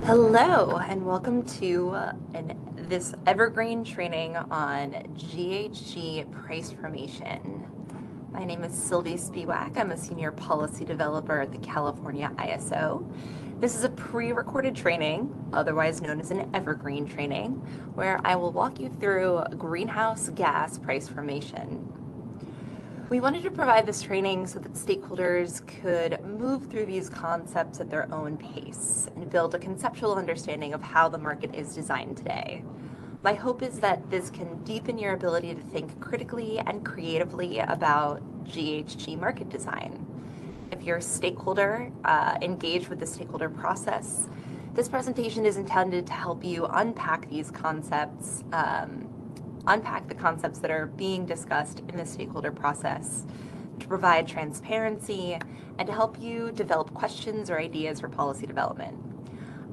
Hello, and welcome to this Evergreen training on GHG price formation. My name is Sylvie Spiewak. I'm a senior policy developer at the California ISO. This is a pre-recorded training, otherwise known as an Evergreen training, where I will walk you through greenhouse gas price formation. We wanted to provide this training so that stakeholders could move through these concepts at their own pace and build a conceptual understanding of how the market is designed today. My hope is that this can deepen your ability to think critically and creatively about GHG market design. If you're a stakeholder, engaged with the stakeholder process, this presentation is intended to help you unpack these concepts, unpack the concepts that are being discussed in the stakeholder process, to provide transparency, and to help you develop questions or ideas for policy development.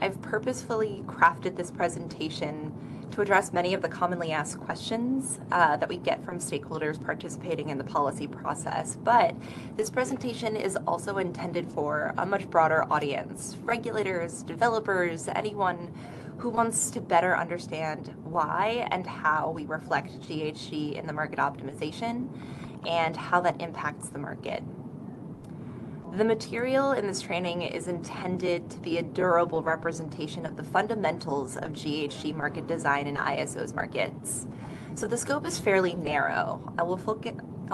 I've purposefully crafted this presentation to address many of the commonly asked questions that we get from stakeholders participating in the policy process, but this presentation is also intended for a much broader audience: regulators, developers, anyone who wants to better understand why and how we reflect GHG in the market optimization and how that impacts the market. The material in this training is intended to be a durable representation of the fundamentals of GHG market design in ISO's markets. So the scope is fairly narrow. I'll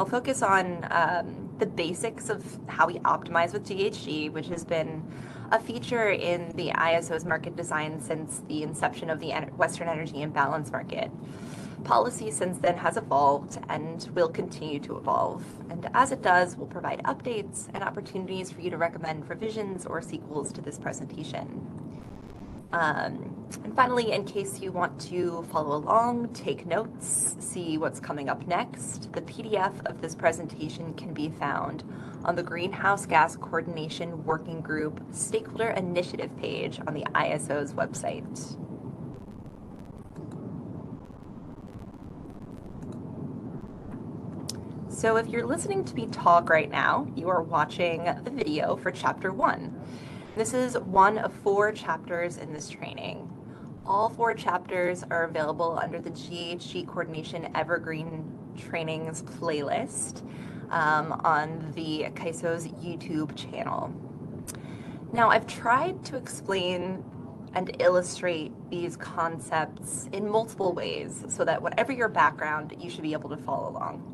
focus on the basics of how we optimize with GHG, which has been a feature in the ISO's market design since the inception of the Western Energy Imbalance Market. Policy since then has evolved and will continue to evolve. And as it does, we'll provide updates and opportunities for you to recommend revisions or sequels to this presentation. And finally, in case you want to follow along, take notes, see what's coming up next, the PDF of this presentation can be found on the Greenhouse Gas Coordination Working Group Stakeholder Initiative page on the ISO's website. So if you're listening to me talk right now, you are watching the video for Chapter 1. This is one of 4 chapters in this training. All 4 chapters are available under the GHG Coordination Evergreen Trainings playlist on the CAISO's YouTube channel. Now, I've tried to explain and illustrate these concepts in multiple ways so that whatever your background, you should be able to follow along.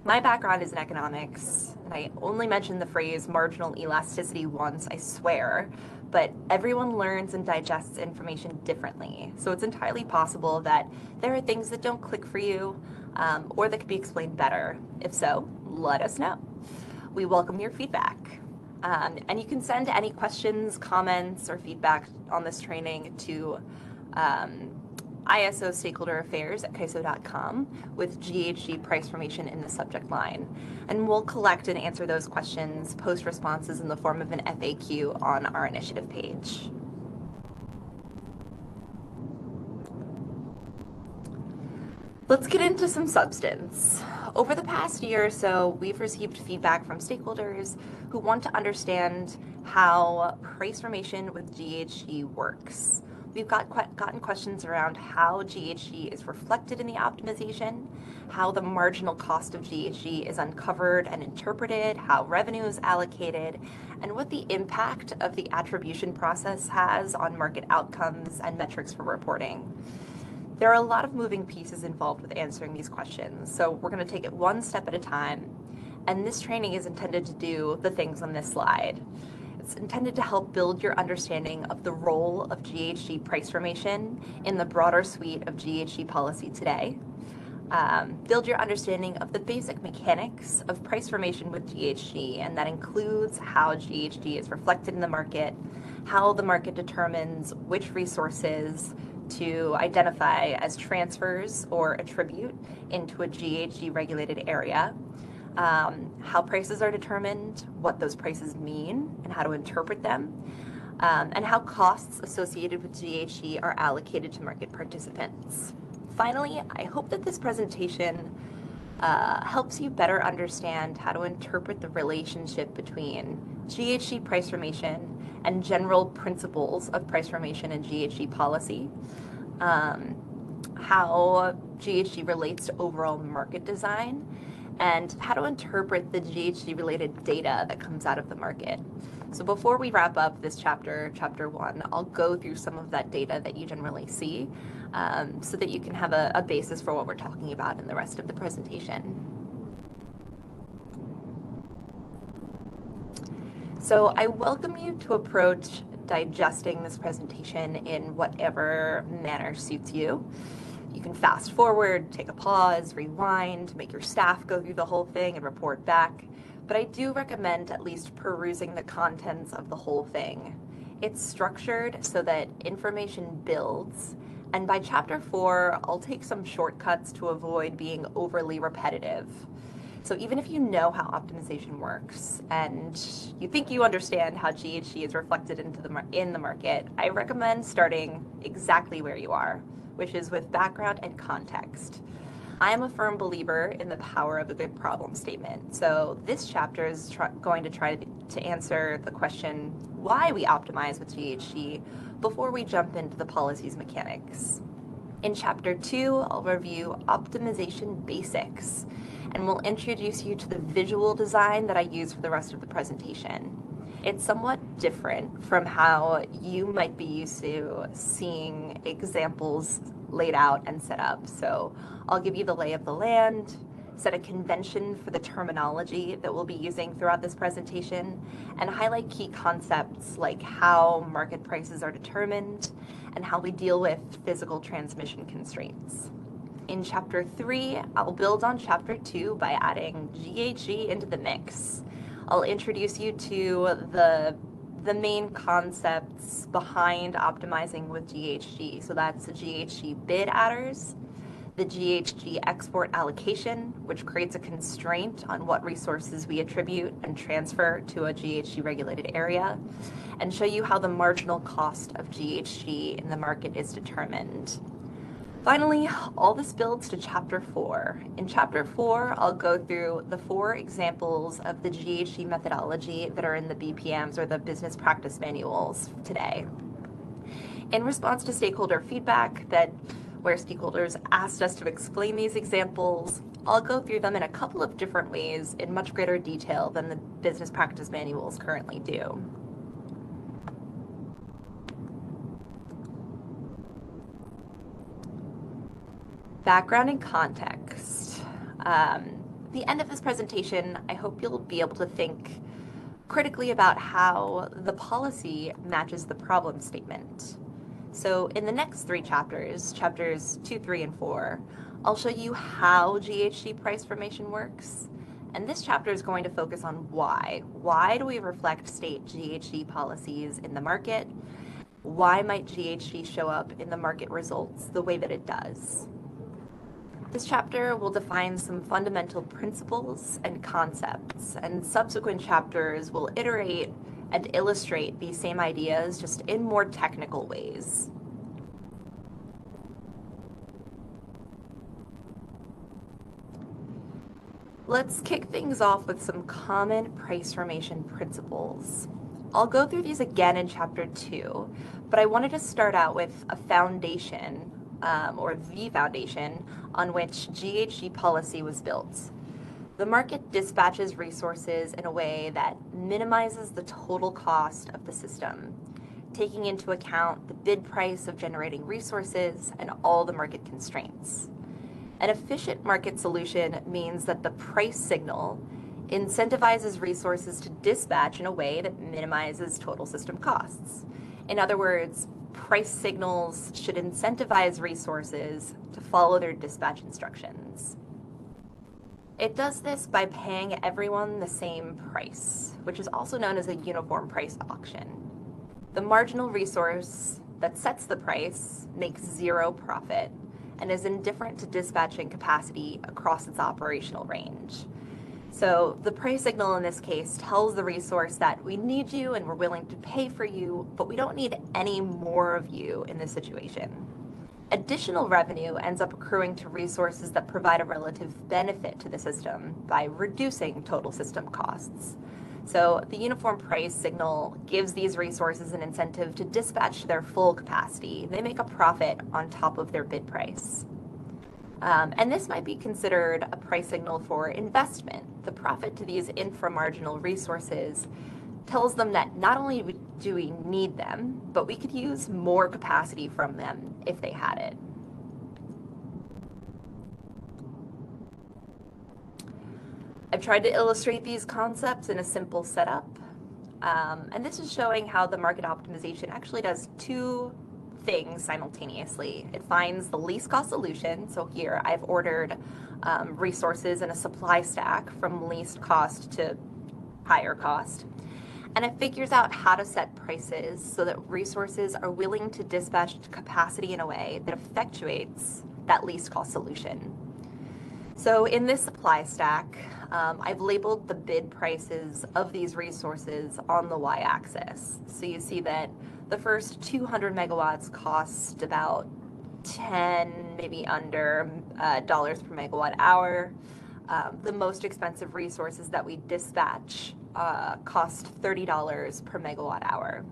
My background is in economics, and I only mentioned the phrase marginal elasticity once, I swear, but everyone learns and digests information differently. So it's entirely possible that there are things that don't click for you, or that could be explained better. If so, let us know. We welcome your feedback. And you can send any questions, comments, or feedback on this training to ISO Stakeholder Affairs at CAISO.com with GHG price formation in the subject line. And we'll collect and answer those questions, post responses in the form of an FAQ on our initiative page. Let's get into some substance. Over the past year or so, we've received feedback from stakeholders who want to understand how price formation with GHG works. We've gotten questions around how GHG is reflected in the optimization, how the marginal cost of GHG is uncovered and interpreted, how revenue is allocated, and what the impact of the attribution process has on market outcomes and metrics for reporting. There are a lot of moving pieces involved with answering these questions, so we're going to take it one step at a time, and this training is intended to do the things on this slide. It's intended to help build your understanding of the role of GHG price formation in the broader suite of GHG policy today, build your understanding of the basic mechanics of price formation with GHG, and that includes how GHG is reflected in the market, how the market determines which resources to identify as transfers or attribute into a GHG regulated area, how prices are determined, what those prices mean, and how to interpret them, and how costs associated with GHG are allocated to market participants. Finally, I hope that this presentation helps you better understand how to interpret the relationship between GHG price formation and general principles of price formation and GHG policy, how GHG relates to overall market design, and how to interpret the GHG related data that comes out of the market. So before we wrap up this chapter, chapter 1, I'll go through some of that data that you generally see so that you can have a basis for what we're talking about in the rest of the presentation. So I welcome you to approach digesting this presentation in whatever manner suits you. You can fast forward, take a pause, rewind, make your staff go through the whole thing and report back. But I do recommend at least perusing the contents of the whole thing. It's structured so that information builds, and by chapter 4, I'll take some shortcuts to avoid being overly repetitive. So even if you know how optimization works and you think you understand how GHG is reflected in the market, I recommend starting exactly where you are, which is with background and context. I am a firm believer in the power of a good problem statement. So this chapter is going to try to answer the question why we optimize with GHG before we jump into the policy's mechanics. In chapter 2, I'll review optimization basics, and we'll introduce you to the visual design that I use for the rest of the presentation. It's somewhat different from how you might be used to seeing examples laid out and set up. So I'll give you the lay of the land, set a convention for the terminology that we'll be using throughout this presentation, and highlight key concepts like how market prices are determined and how we deal with physical transmission constraints. In chapter 3, I'll build on chapter 2 by adding GHG into the mix. I'll introduce you to the main concepts behind optimizing with GHG. So that's the GHG bid adders, the GHG export allocation, which creates a constraint on what resources we attribute and transfer to a GHG regulated area, and show you how the marginal cost of GHG in the market is determined. Finally, all this builds to chapter 4. In chapter 4, I'll go through the 4 examples of the GHG methodology that are in the BPMs or the business practice manuals today. In response to stakeholder feedback where stakeholders asked us to explain these examples, I'll go through them in a couple of different ways in much greater detail than the business practice manuals currently do. Background and context. At the end of this presentation, I hope you'll be able to think critically about how the policy matches the problem statement. So in the next 3 chapters, chapters 2, 3, and 4, I'll show you how GHG price formation works. And this chapter is going to focus on why. Why do we reflect state GHG policies in the market? Why might GHG show up in the market results the way that it does? This chapter will define some fundamental principles and concepts, and subsequent chapters will iterate and illustrate these same ideas just in more technical ways. Let's kick things off with some common price formation principles. I'll go through these again in chapter 2, but I wanted to start out with a foundation or the foundation on which GHG policy was built. The market dispatches resources in a way that minimizes the total cost of the system, taking into account the bid price of generating resources and all the market constraints. An efficient market solution means that the price signal incentivizes resources to dispatch in a way that minimizes total system costs. In other words, price signals should incentivize resources to follow their dispatch instructions. It does this by paying everyone the same price, which is also known as a uniform price auction. The marginal resource that sets the price makes 0 profit and is indifferent to dispatching capacity across its operational range. So the price signal in this case tells the resource that we need you and we're willing to pay for you, but we don't need any more of you in this situation. Additional revenue ends up accruing to resources that provide a relative benefit to the system by reducing total system costs. So the uniform price signal gives these resources an incentive to dispatch to their full capacity. They make a profit on top of their bid price. And this might be considered a price signal for investment. The profit to these inframarginal resources tells them that not only do we need them, but we could use more capacity from them if they had it. I've tried to illustrate these concepts in a simple setup, and this is showing how the market optimization actually does two things simultaneously. It finds the least cost solution. So here I've ordered resources in a supply stack from least cost to higher cost. And it figures out how to set prices so that resources are willing to dispatch capacity in a way that effectuates that least cost solution. So in this supply stack, I've labeled the bid prices of these resources on the y-axis. So you see that the first 200 megawatts cost about 10, maybe under dollars per megawatt hour. The most expensive resources that we dispatch cost $30 per megawatt hour.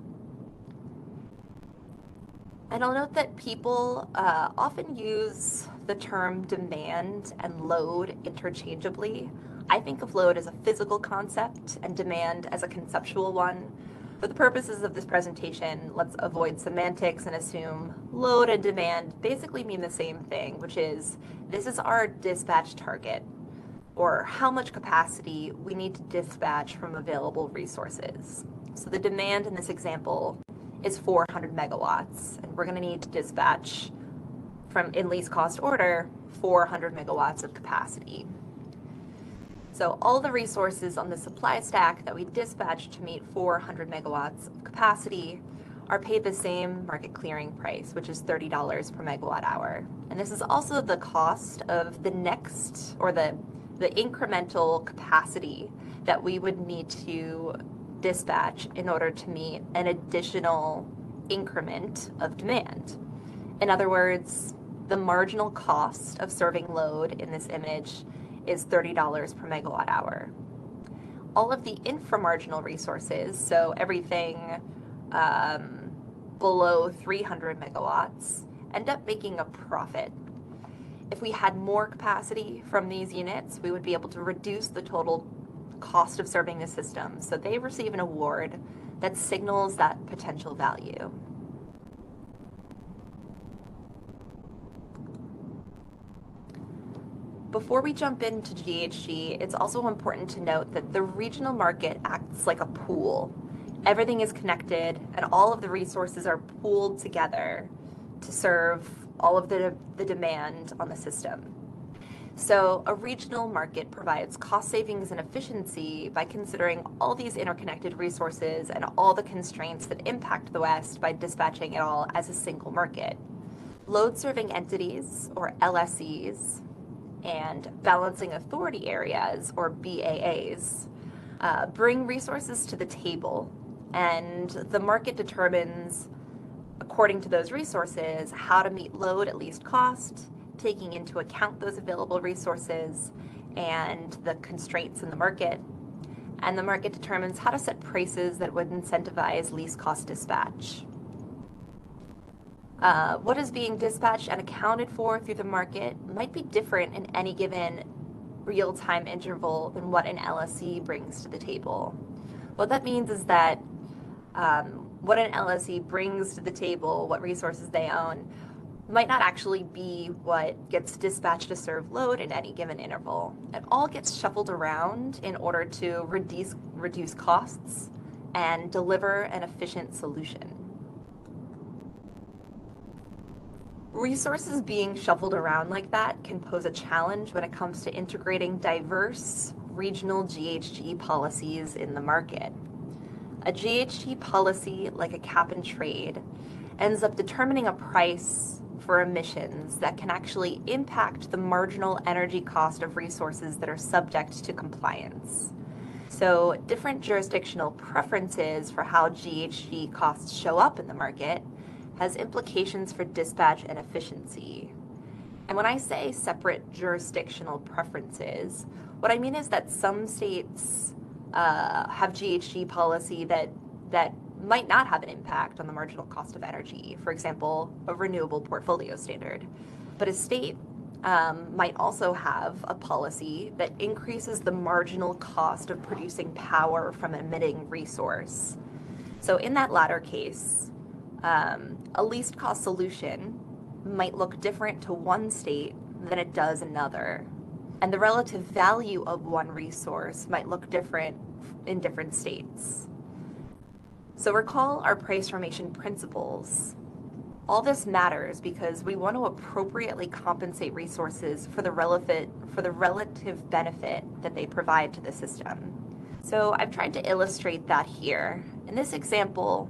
And I'll note that people often use the term demand and load interchangeably. I think of load as a physical concept and demand as a conceptual one. For the purposes of this presentation, let's avoid semantics and assume load and demand basically mean the same thing, which is this is our dispatch target, or how much capacity we need to dispatch from available resources. So the demand in this example is 400 megawatts, and we're going to need to dispatch from, in least cost order, 400 megawatts of capacity. So all the resources on the supply stack that we dispatch to meet 400 megawatts of capacity are paid the same market clearing price, which is $30 per megawatt hour. And this is also the cost of the next, or the incremental capacity that we would need to dispatch in order to meet an additional increment of demand. In other words, the marginal cost of serving load in this image is $30 per megawatt hour. All of the inframarginal resources, so everything below 300 megawatts, end up making a profit. If we had more capacity from these units, we would be able to reduce the total cost of serving the system, so they receive an award that signals that potential value. Before we jump into GHG, it's also important to note that the regional market acts like a pool. Everything is connected, and all of the resources are pooled together to serve all of the demand on the system. So a regional market provides cost savings and efficiency by considering all these interconnected resources and all the constraints that impact the West by dispatching it all as a single market. Load-serving entities, or LSEs, and balancing authority areas, or BAAs, bring resources to the table, and the market determines, according to those resources, how to meet load at least cost, taking into account those available resources and the constraints in the market. And the market determines how to set prices that would incentivize least cost dispatch. What is being dispatched and accounted for through the market might be different in any given real-time interval than what an LSE brings to the table. What that means is that what an LSE brings to the table, what resources they own, might not actually be what gets dispatched to serve load in any given interval. It all gets shuffled around in order to reduce costs and deliver an efficient solution. Resources being shuffled around like that can pose a challenge when it comes to integrating diverse regional GHG policies in the market. A GHG policy, like a cap and trade, ends up determining a price for emissions that can actually impact the marginal energy cost of resources that are subject to compliance. So different jurisdictional preferences for how GHG costs show up in the market has implications for dispatch and efficiency. And when I say separate jurisdictional preferences, what I mean is that some states have GHG policy that might not have an impact on the marginal cost of energy, for example, a renewable portfolio standard. But a state might also have a policy that increases the marginal cost of producing power from an emitting resource. So in that latter case, a least cost solution might look different to one state than it does another. And the relative value of one resource might look different in different states. So recall our price formation principles. All this matters because we want to appropriately compensate resources for the relative benefit that they provide to the system. So I've tried to illustrate that here. In this example,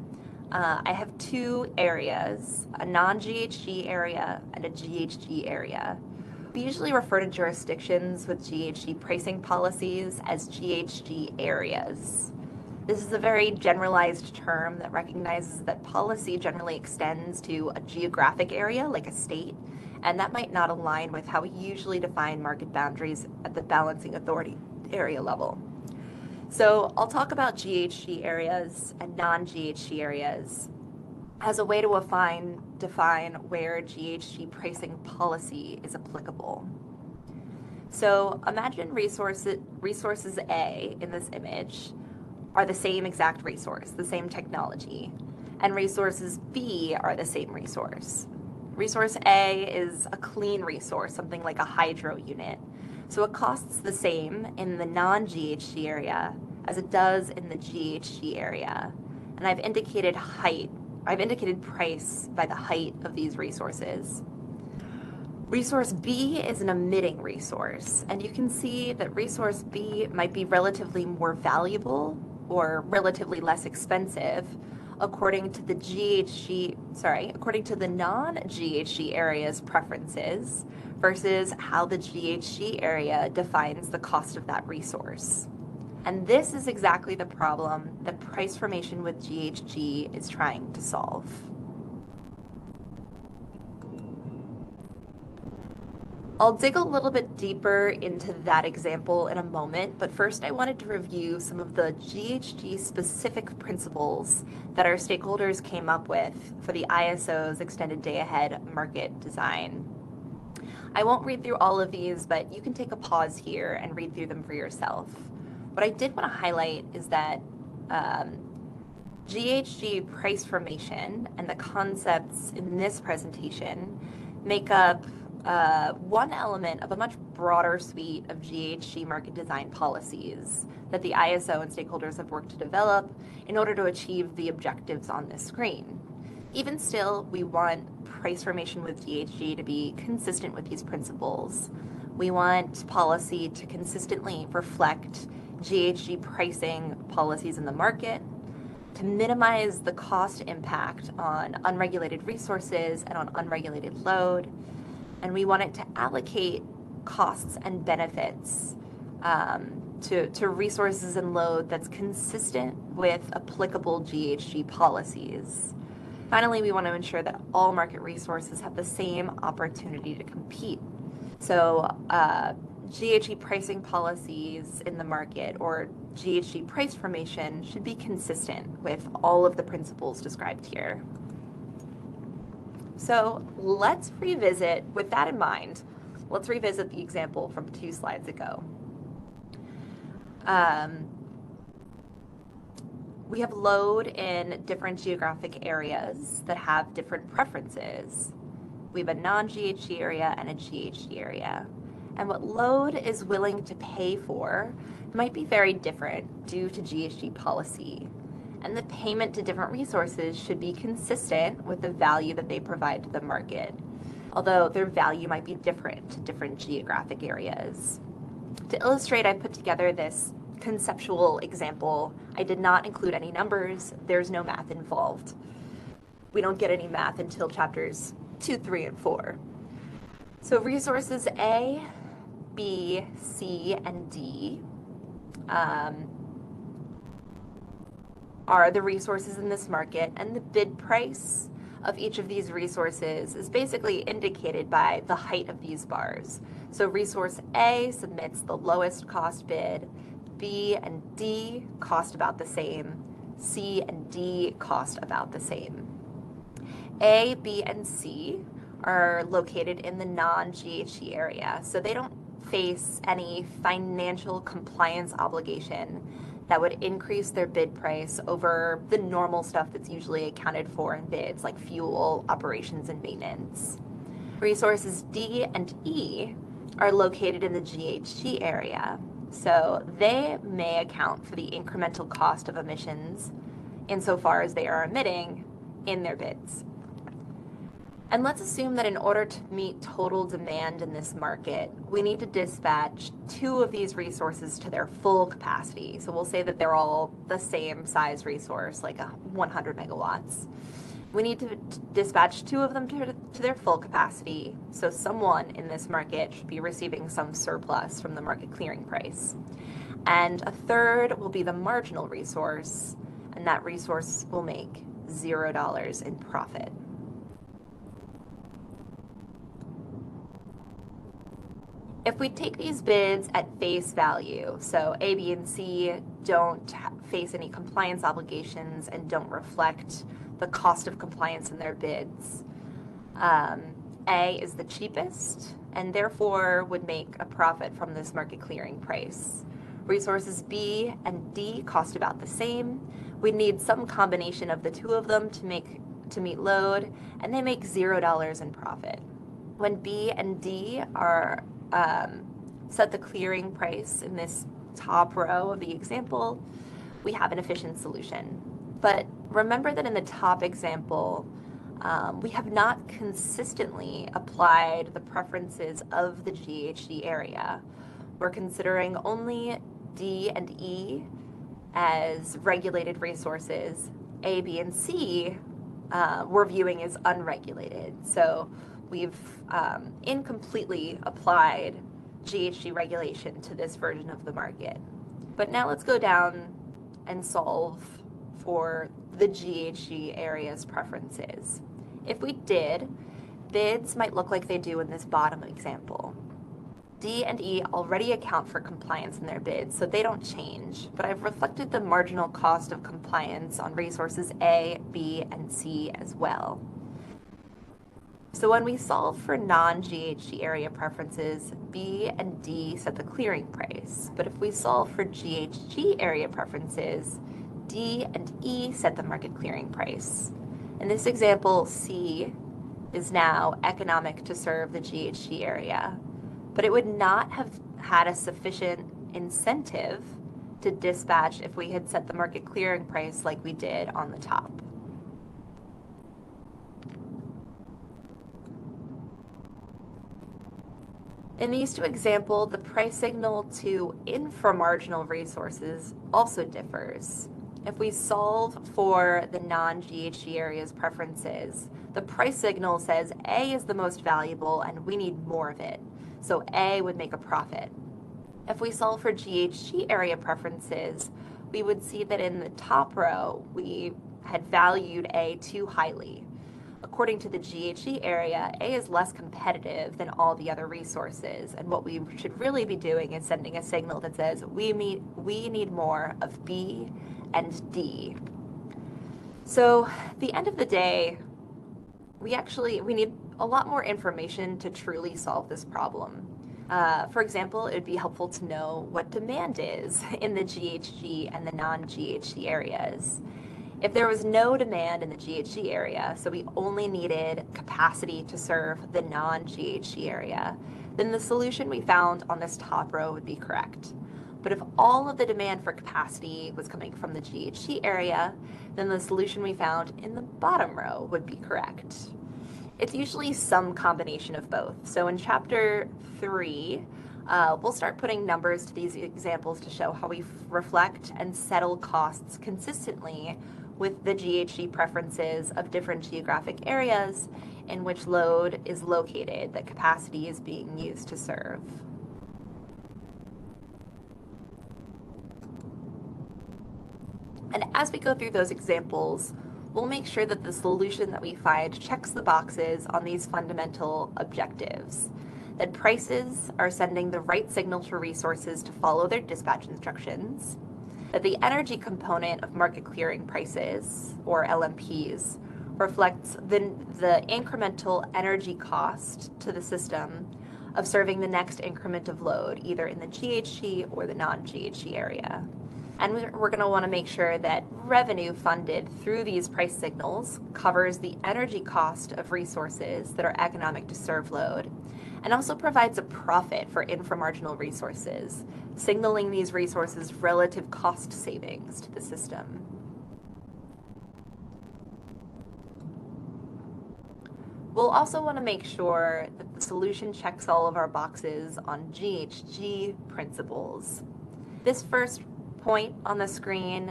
I have two areas, a non-GHG area and a GHG area. We usually refer to jurisdictions with GHG pricing policies as GHG areas. This is a very generalized term that recognizes that policy generally extends to a geographic area, like a state, and that might not align with how we usually define market boundaries at the balancing authority area level. So I'll talk about GHG areas and non-GHG areas as a way to define where GHG pricing policy is applicable. So imagine resources A in this image are the same exact resource, the same technology, and resources B are the same resource. Resource A is a clean resource, something like a hydro unit. So it costs the same in the non-GHG area as it does in the GHG area. And I've indicated price by the height of these resources. Resource B is an emitting resource, and you can see that resource B might be relatively more valuable or relatively less expensive according to the non-GHG area's preferences versus how the GHG area defines the cost of that resource. And this is exactly the problem that price formation with GHG is trying to solve. I'll dig a little bit deeper into that example in a moment, but first I wanted to review some of the GHG specific principles that our stakeholders came up with for the ISO's extended day-ahead market design. I won't read through all of these, but you can take a pause here and read through them for yourself. What I did want to highlight is that GHG price formation and the concepts in this presentation make up one element of a much broader suite of GHG market design policies that the ISO and stakeholders have worked to develop in order to achieve the objectives on this screen. Even still, we want price formation with GHG to be consistent with these principles. We want policy to consistently reflect GHG pricing policies in the market, to minimize the cost impact on unregulated resources and on unregulated load, and we want it to allocate costs and benefits to resources and load that's consistent with applicable GHG policies. Finally, we want to ensure that all market resources have the same opportunity to compete. So GHG pricing policies in the market or GHG price formation should be consistent with all of the principles described here. So let's revisit, with that in mind, let's revisit the example from 2 slides ago. We have load in different geographic areas that have different preferences. We have a non-GHG area and a GHG area. And what load is willing to pay for might be very different due to GHG policy. And the payment to different resources should be consistent with the value that they provide to the market, although their value might be different to different geographic areas. To illustrate, I put together this conceptual example. I did not include any numbers. There's no math involved. We don't get any math until chapters 2, 3, and 4. So resources A, B, C, and D are the resources in this market, and the bid price of each of these resources is basically indicated by the height of these bars. So resource A submits the lowest cost bid, B and D cost about the same. C and D cost about the same. A, B, and C are located in the non-GHG area, so they don't face any financial compliance obligation that would increase their bid price over the normal stuff that's usually accounted for in bids, like fuel, operations, and maintenance. Resources D and E are located in the GHG area, so they may account for the incremental cost of emissions insofar as they are emitting in their bids. And let's assume that in order to meet total demand in this market, we need to dispatch two of these resources to their full capacity. So we'll say that they're all the same size resource, like 100 megawatts. We need to dispatch two of them to their full capacity. So someone in this market should be receiving some surplus from the market clearing price. And a third will be the marginal resource, and that resource will make $0 in profit. If we take these bids at face value, so A, B, and C don't face any compliance obligations and don't reflect the cost of compliance in their bids, A is the cheapest and therefore would make a profit from this market clearing price. Resources B and D cost about the same. We need some combination of the two of them to meet load, and they make $0 in profit. When B and D are set the clearing price in this top row of the example, we have an efficient solution. But remember that in the top example, we have not consistently applied the preferences of the GHG area. We're considering only D and E as regulated resources. A, B, and C we're viewing as unregulated. So we've incompletely applied GHG regulation to this version of the market. But now let's go down and solve for the GHG area's preferences. If we did, bids might look like they do in this bottom example. D and E already account for compliance in their bids, so they don't change, but I've reflected the marginal cost of compliance on resources A, B, and C as well. So when we solve for non-GHG area preferences, B and D set the clearing price. But if we solve for GHG area preferences, D and E set the market clearing price. In this example, C is now economic to serve the GHG area, but it would not have had a sufficient incentive to dispatch if we had set the market clearing price like we did on the top. In these two examples, the price signal to inframarginal resources also differs. If we solve for the non-GHG area's preferences, the price signal says A is the most valuable and we need more of it, so A would make a profit. If we solve for GHG area preferences, we would see that in the top row, we had valued A too highly. According to the GHG area, A is less competitive than all the other resources, and what we should really be doing is sending a signal that says we need more of B and D. So at the end of the day, we need a lot more information to truly solve this problem. For example, it would be helpful to know what demand is in the GHG and the non-GHG areas. If there was no demand in the GHG area, so we only needed capacity to serve the non-GHG area, then the solution we found on this top row would be correct. But if all of the demand for capacity was coming from the GHG area, then the solution we found in the bottom row would be correct. It's usually some combination of both. So in chapter 3, we'll start putting numbers to these examples to show how we reflect and settle costs consistently with the GHG preferences of different geographic areas in which load is located that capacity is being used to serve. And as we go through those examples, we'll make sure that the solution that we find checks the boxes on these fundamental objectives. that prices are sending the right signal to resources to follow their dispatch instructions, that the energy component of market clearing prices, or LMPs, reflects the incremental energy cost to the system of serving the next increment of load, either in the GHG or the non-GHG area. And we're going to want to make sure that revenue funded through these price signals covers the energy cost of resources that are economic to serve load, and also provides a profit for inframarginal resources, signaling these resources' relative cost savings to the system. We'll also want to make sure that the solution checks all of our boxes on GHG principles. This first point on the screen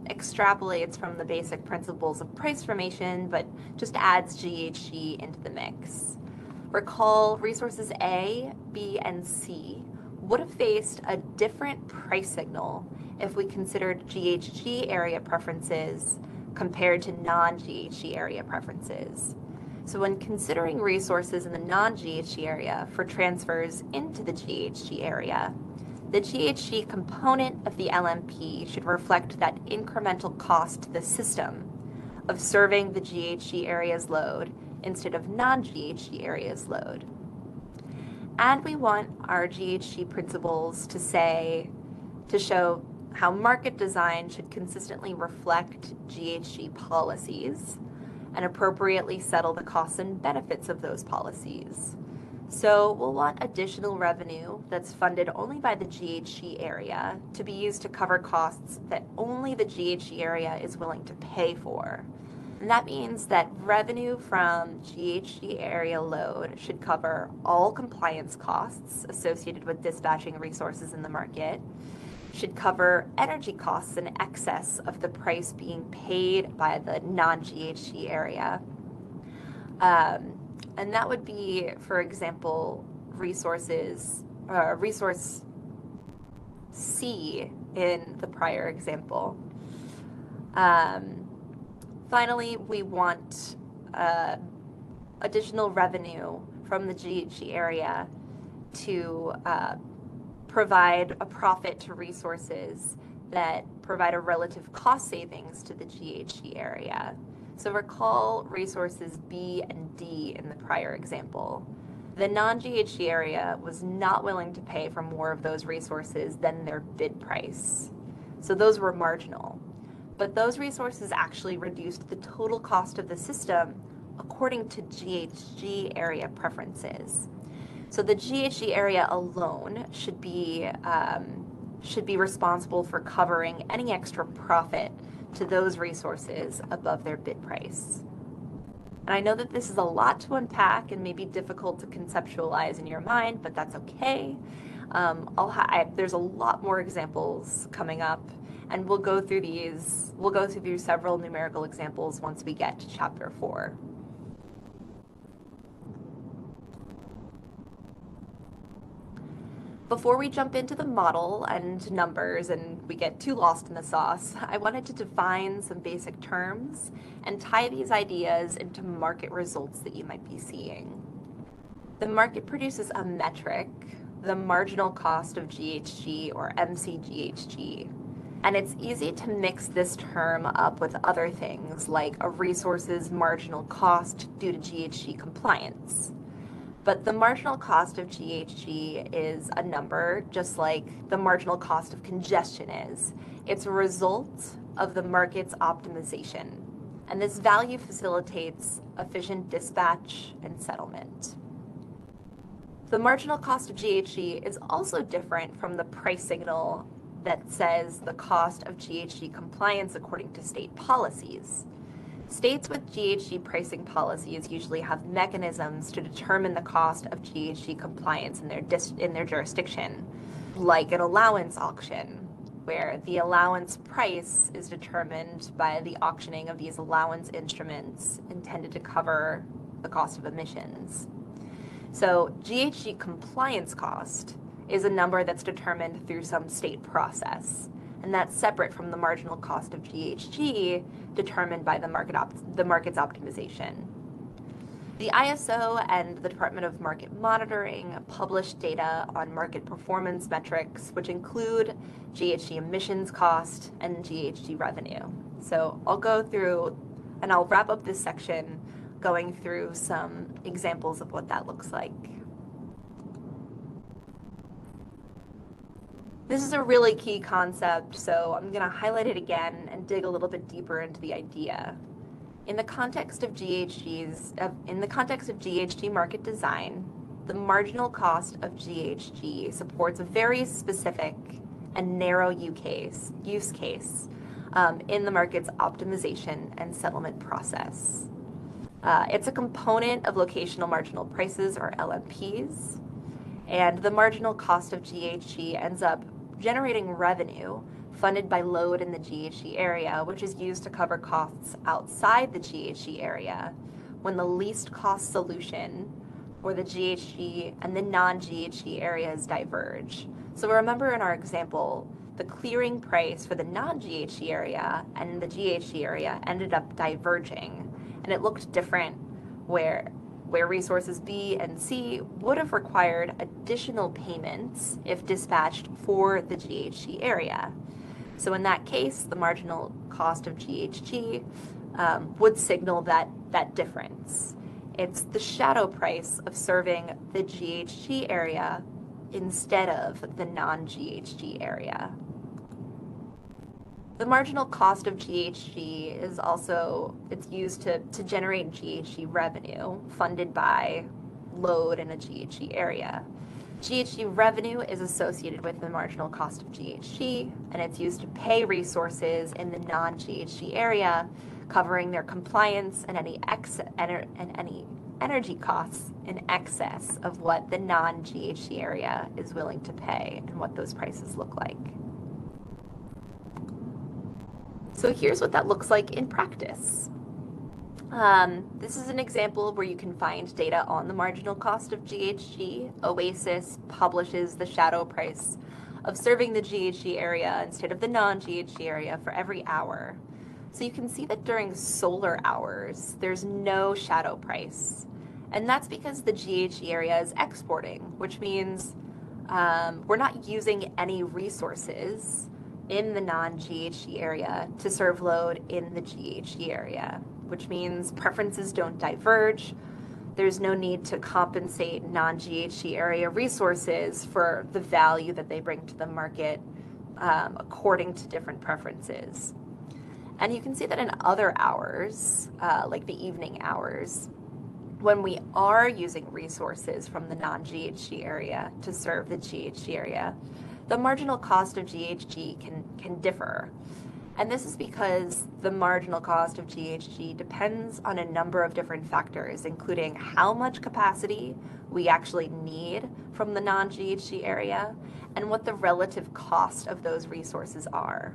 extrapolates from the basic principles of price formation, but just adds GHG into the mix. Recall resources A, B, and C would have faced a different price signal if we considered GHG area preferences compared to non-GHG area preferences. So when considering resources in the non-GHG area for transfers into the GHG area, the GHG component of the LMP should reflect that incremental cost to the system of serving the GHG area's load instead of non-GHG area's load. And we want our GHG principles to show how market design should consistently reflect GHG policies and appropriately settle the costs and benefits of those policies. So we'll want additional revenue that's funded only by the GHG area to be used to cover costs that only the GHG area is willing to pay for. And that means that revenue from GHG area load should cover all compliance costs associated with dispatching resources in the market, should cover energy costs in excess of the price being paid by the non-GHG area. And that would be, for example, resource C in the prior example. Finally, we want additional revenue from the GHG area to provide a profit to resources that provide a relative cost savings to the GHG area. So recall resources B and D in the prior example. The non-GHG area was not willing to pay for more of those resources than their bid price. So those were marginal. But those resources actually reduced the total cost of the system according to GHG area preferences. So the GHG area alone should be responsible for covering any extra profit to those resources above their bid price. And I know that this is a lot to unpack and may be difficult to conceptualize in your mind, but that's okay. There's a lot more examples coming up, and we'll go through several numerical examples once we get to chapter 4. Before we jump into the model and numbers and we get too lost in the sauce, I wanted to define some basic terms and tie these ideas into market results that you might be seeing. The market produces a metric, the marginal cost of GHG, or MCGHG. And it's easy to mix this term up with other things like a resource's marginal cost due to GHG compliance. But the marginal cost of GHG is a number, just like the marginal cost of congestion is. It's a result of the market's optimization. And this value facilitates efficient dispatch and settlement. The marginal cost of GHG is also different from the price signal that says the cost of GHG compliance according to state policies. States with GHG pricing policies usually have mechanisms to determine the cost of GHG compliance in their jurisdiction, like an allowance auction, where the allowance price is determined by the auctioning of these allowance instruments intended to cover the cost of emissions. So GHG compliance cost is a number that's determined through some state process, and that's separate from the marginal cost of GHG determined by the market's optimization. The ISO and the Department of Market Monitoring publish data on market performance metrics, which include GHG emissions cost and GHG revenue. So I'll go through and I'll wrap up this section going through some examples of what that looks like. This is a really key concept, so I'm going to highlight it again and dig a little bit deeper into the idea. In the context of GHG market design, the marginal cost of GHG supports a very specific and narrow use case in the market's optimization and settlement process. It's a component of locational marginal prices, or LMPs, and the marginal cost of GHG ends up generating revenue funded by load in the GHG area, which is used to cover costs outside the GHG area when the least cost solution for the GHG and the non-GHG areas diverge. So remember in our example, the clearing price for the non-GHG area and the GHG area ended up diverging, and it looked different where resources B and C would have required additional payments if dispatched for the GHG area. So in that case, the marginal cost of GHG would signal that difference. It's the shadow price of serving the GHG area instead of the non-GHG area. The marginal cost of GHG is also, it's used to generate GHG revenue funded by load in a GHG area. GHG revenue is associated with the marginal cost of GHG, and it's used to pay resources in the non-GHG area, covering their compliance and any energy costs in excess of what the non-GHG area is willing to pay and what those prices look like. So here's what that looks like in practice. This is an example where you can find data on the marginal cost of GHG. Oasis publishes the shadow price of serving the GHG area instead of the non-GHG area for every hour. So you can see that during solar hours, there's no shadow price. And that's because the GHG area is exporting, which means we're not using any resources in the non-GHG area to serve load in the GHG area, which means preferences don't diverge. There's no need to compensate non-GHG area resources for the value that they bring to the market according to different preferences. And you can see that in other hours, like the evening hours, when we are using resources from the non-GHG area to serve the GHG area, the marginal cost of GHG can differ. And this is because the marginal cost of GHG depends on a number of different factors, including how much capacity we actually need from the non-GHG area and what the relative cost of those resources are.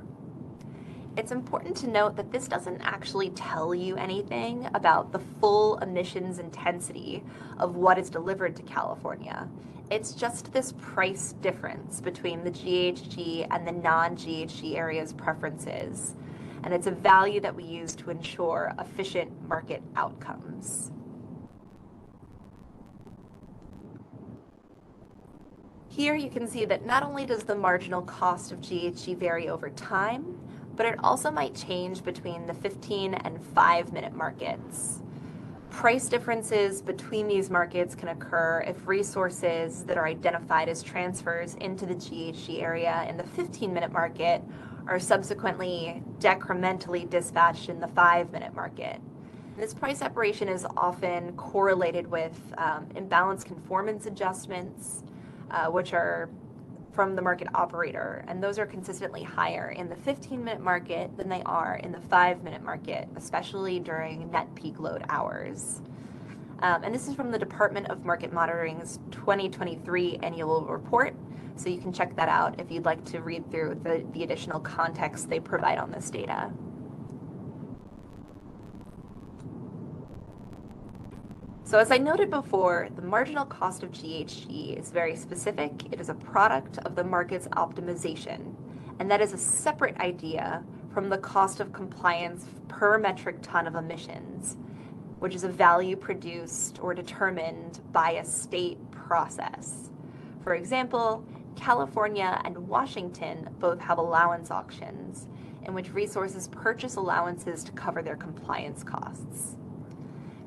It's important to note that this doesn't actually tell you anything about the full emissions intensity of what is delivered to California. It's just this price difference between the GHG and the non-GHG area's preferences, and it's a value that we use to ensure efficient market outcomes. Here you can see that not only does the marginal cost of GHG vary over time, but it also might change between the 15 and 5-minute markets. Price differences between these markets can occur if resources that are identified as transfers into the GHG area in the 15-minute market are subsequently decrementally dispatched in the 5-minute market. This price separation is often correlated with imbalance conformance adjustments, which are from the market operator, and those are consistently higher in the 15-minute market than they are in the 5-minute market, especially during net peak load hours. And this is from the Department of Market Monitoring's 2023 annual report, so you can check that out if you'd like to read through the additional context they provide on this data. So as I noted before, the marginal cost of GHG is very specific. It is a product of the market's optimization, and that is a separate idea from the cost of compliance per metric ton of emissions. which is a value produced or determined by a state process. For example, California and Washington both have allowance auctions in which resources purchase allowances to cover their compliance costs.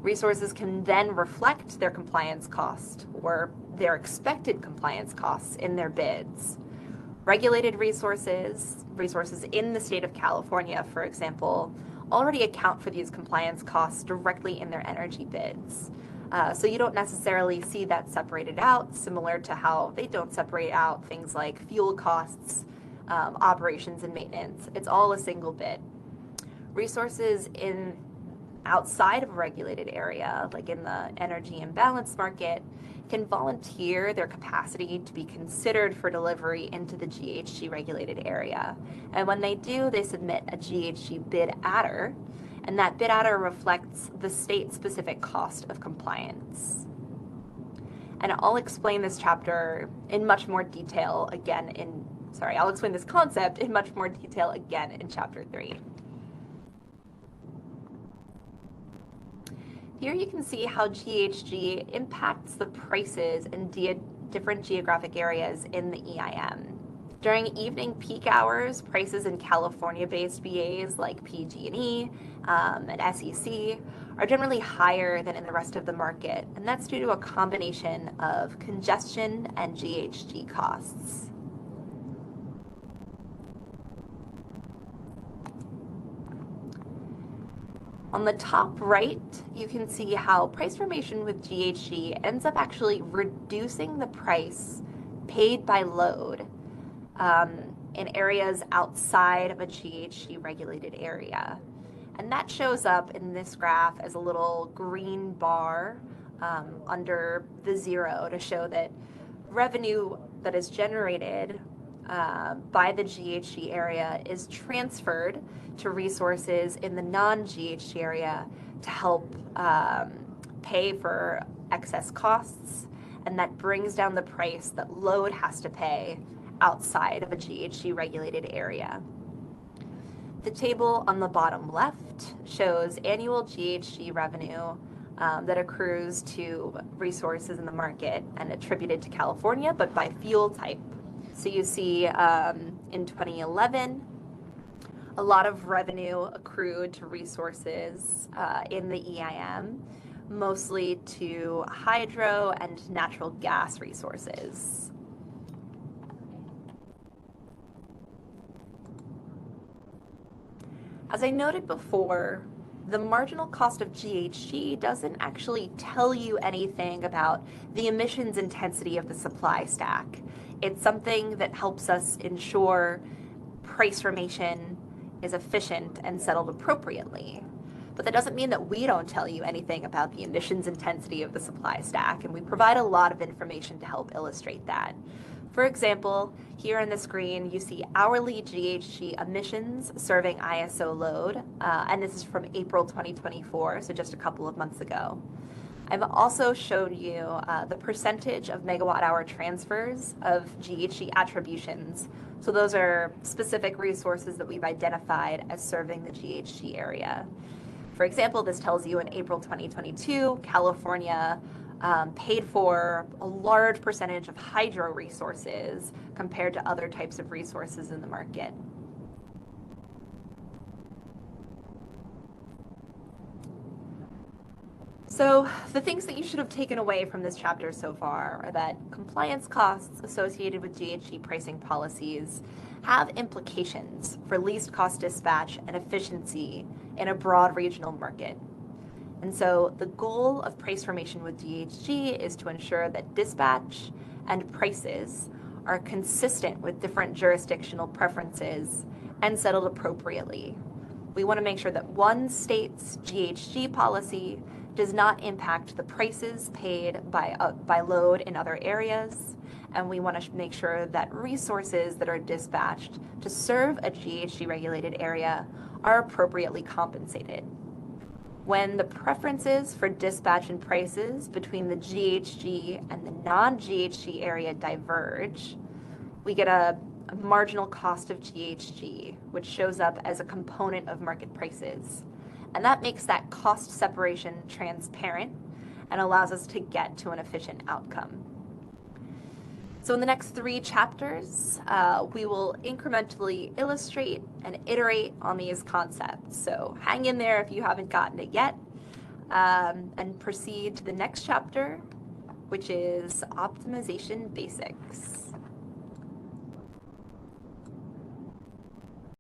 Resources can then reflect their compliance cost or their expected compliance costs in their bids. Regulated resources in the state of California, for example, already account for these compliance costs directly in their energy bids. So you don't necessarily see that separated out, similar to how they don't separate out things like fuel costs, operations and maintenance. It's all a single bid. Resources outside of a regulated area, like in the energy imbalance market, can volunteer their capacity to be considered for delivery into the GHG regulated area. And when they do, they submit a GHG bid adder, and that bid adder reflects the state-specific cost of compliance. And I'll explain this chapter in much more detail again I'll explain this concept in much more detail again in chapter 3. Here you can see how GHG impacts the prices in different geographic areas in the EIM. During evening peak hours, prices in California-based BAs like PG&E and SEC are generally higher than in the rest of the market, and that's due to a combination of congestion and GHG costs. On the top right, you can see how price formation with GHG ends up actually reducing the price paid by load in areas outside of a GHG regulated area. And that shows up in this graph as a little green bar under the zero to show that revenue that is generated by the GHG area is transferred to resources in the non-GHG area to help pay for excess costs, and that brings down the price that load has to pay outside of a GHG regulated area. The table on the bottom left shows annual GHG revenue that accrues to resources in the market and attributed to California, but by fuel type. So you see in 2011, a lot of revenue accrued to resources in the EIM, mostly to hydro and natural gas resources. As I noted before, the marginal cost of GHG doesn't actually tell you anything about the emissions intensity of the supply stack. It's something that helps us ensure price formation is efficient and settled appropriately. But that doesn't mean that we don't tell you anything about the emissions intensity of the supply stack, and we provide a lot of information to help illustrate that. For example, here on the screen, you see hourly GHG emissions serving ISO load, and this is from April 2024, so just a couple of months ago. I've also showed you the percentage of megawatt hour transfers of GHG attributions. So those are specific resources that we've identified as serving the GHG area. For example, this tells you in April 2022, California paid for a large percentage of hydro resources compared to other types of resources in the market. So the things that you should have taken away from this chapter so far are that compliance costs associated with GHG pricing policies have implications for least cost dispatch and efficiency in a broad regional market. And so the goal of price formation with GHG is to ensure that dispatch and prices are consistent with different jurisdictional preferences and settled appropriately. We want to make sure that one state's GHG policy does not impact the prices paid by load in other areas, and we want to make sure that resources that are dispatched to serve a GHG regulated area are appropriately compensated. When the preferences for dispatch and prices between the GHG and the non-GHG area diverge, we get a marginal cost of GHG, which shows up as a component of market prices. And that makes that cost separation transparent and allows us to get to an efficient outcome. So in the next 3 chapters, we will incrementally illustrate and iterate on these concepts. So hang in there if you haven't gotten it yet, and proceed to the next chapter, which is optimization basics.